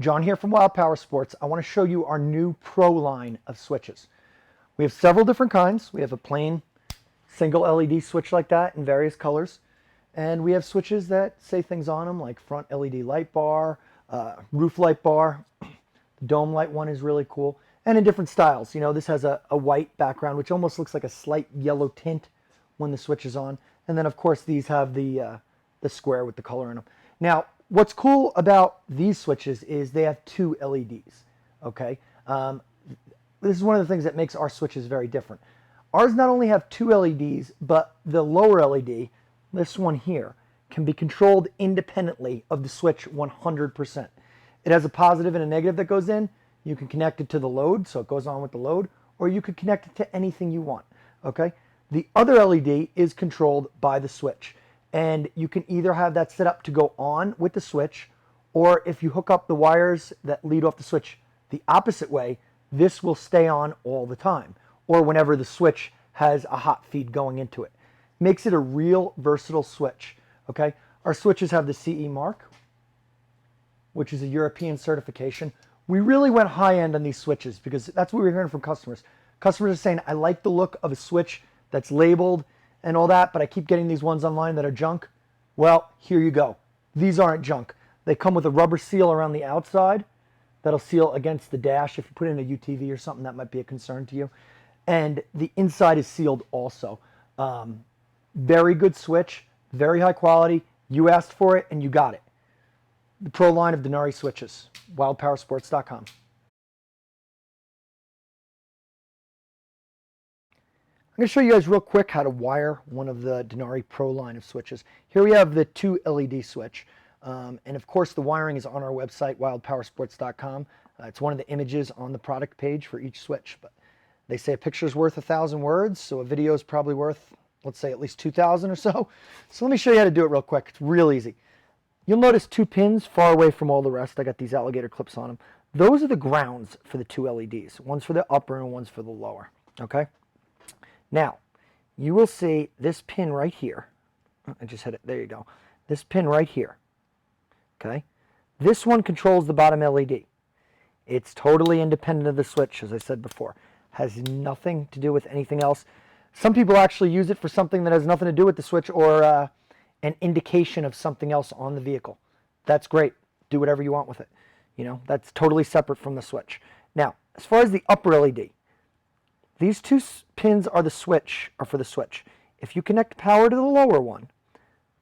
John here from Wild Power Sports. I want to show you our new Pro line of switches. We have several different kinds. We have a plain single LED switch like that in various colors. And we have switches that say things on them like front LED light bar, roof light bar. The dome light one is really cool. And in different styles. You know, this has a white background, which almost looks like a slight yellow tint when the switch is on. And then, of course, these have the square with the color in them. Now, what's cool about these switches is they have two LEDs, okay? This is one of the things that makes our switches very different. Ours not only have two LEDs, but the lower LED, this one here, can be controlled independently of the switch 100%. It has a positive and a negative that goes in. You can connect it to the load, so it goes on with the load, or you could connect it to anything you want, okay? The other LED is controlled by the switch, and you can either have that set up to go on with the switch, or if you hook up the wires that lead off the switch the opposite way, this will stay on all the time, or whenever the switch has a hot feed going into it. Makes it a real versatile switch, okay? Our switches have the CE mark, which is a European certification. We really went high end on these switches because that's what we're hearing from customers. Customers are saying, I like the look of a switch that's labeled and all that, but I keep getting these ones online that are junk. Well, here you go. These aren't junk. They come with a rubber seal around the outside that'll seal against the dash. If you put in a UTV or something, that might be a concern to you. And the inside is sealed also. Very good switch, very high quality. You asked for it and you got it. The Pro line of Dunarri switches, wildpowersports.com. I'm going to show you guys real quick how to wire one of the Dunarri Pro line of switches. Here we have the 2 LED switch. And of course the wiring is on our website, wildpowersports.com. It's one of the images on the product page for each switch. But they say a picture's worth 1,000 words, so a video is probably worth, let's say, at least 2,000 or so. So let me show you how to do it real quick. It's real easy. You'll notice 2 pins far away from all the rest. I got these alligator clips on them. Those are the grounds for the 2 LEDs. One's for the upper and one's for the lower. Okay? Now, you will see this pin right here. I just hit it. There you go. This pin right here. Okay? This one controls the bottom LED. It's totally independent of the switch, as I said before. Has nothing to do with anything else. Some people actually use it for something that has nothing to do with the switch or an indication of something else on the vehicle. That's great. Do whatever you want with it. You know, that's totally separate from the switch. Now, as far as the upper LED, these 2 pins are for the switch. If you connect power to the lower one,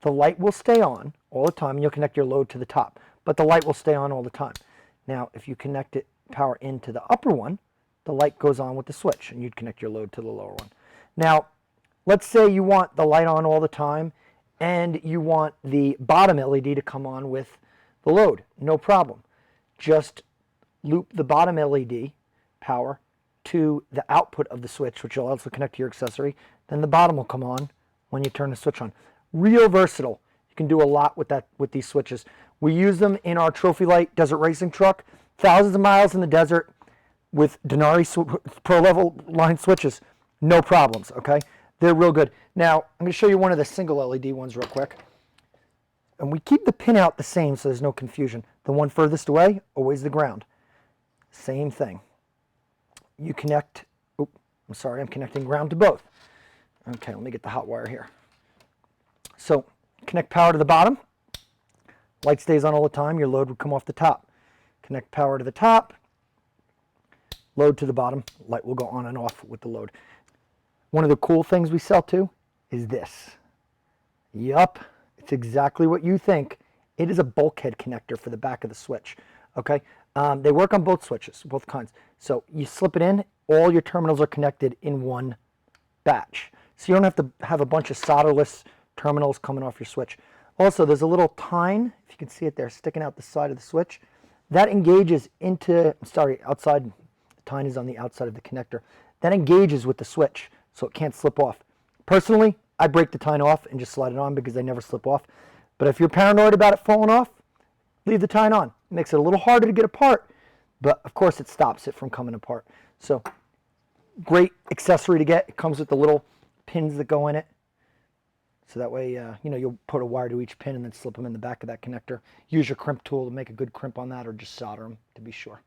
the light will stay on all the time and you'll connect your load to the top, but the light will stay on all the time. Now, if you connect power into the upper one, the light goes on with the switch and you'd connect your load to the lower one. Now, let's say you want the light on all the time and you want the bottom LED to come on with the load. No problem. Just loop the bottom LED power to the output of the switch, which will also connect to your accessory. Then the bottom will come on when you turn the switch on. Real versatile. You can do a lot with these switches. We use them in our Trophy Light desert racing truck. Thousands of miles in the desert with Dunarri Pro level line switches. No problems, okay? They're real good. Now, I'm going to show you one of the single LED ones real quick. And we keep the pin out the same so there's no confusion. The one furthest away, always the ground. Same thing. You connect, I'm connecting ground to both. Okay, let me get the hot wire here. So, connect power to the bottom. Light stays on all the time. Your load would come off the top. Connect power to the top. Load to the bottom. Light will go on and off with the load. One of the cool things we sell too is this. Yup, it's exactly what you think. It is a bulkhead connector for the back of the switch. Okay, they work on both switches, both kinds. So you slip it in, all your terminals are connected in one batch. So you don't have to have a bunch of solderless terminals coming off your switch. Also, there's a little tine, if you can see it there, sticking out the side of the switch. That engages outside. The tine is on the outside of the connector. That engages with the switch, so it can't slip off. Personally, I break the tine off and just slide it on because they never slip off. But if you're paranoid about it falling off, leave the tine on. It makes it a little harder to get apart, but of course it stops it from coming apart. So, great accessory to get. It comes with the little pins that go in it. So that way, you'll put a wire to each pin and then slip them in the back of that connector. Use your crimp tool to make a good crimp on that, or just solder them to be sure.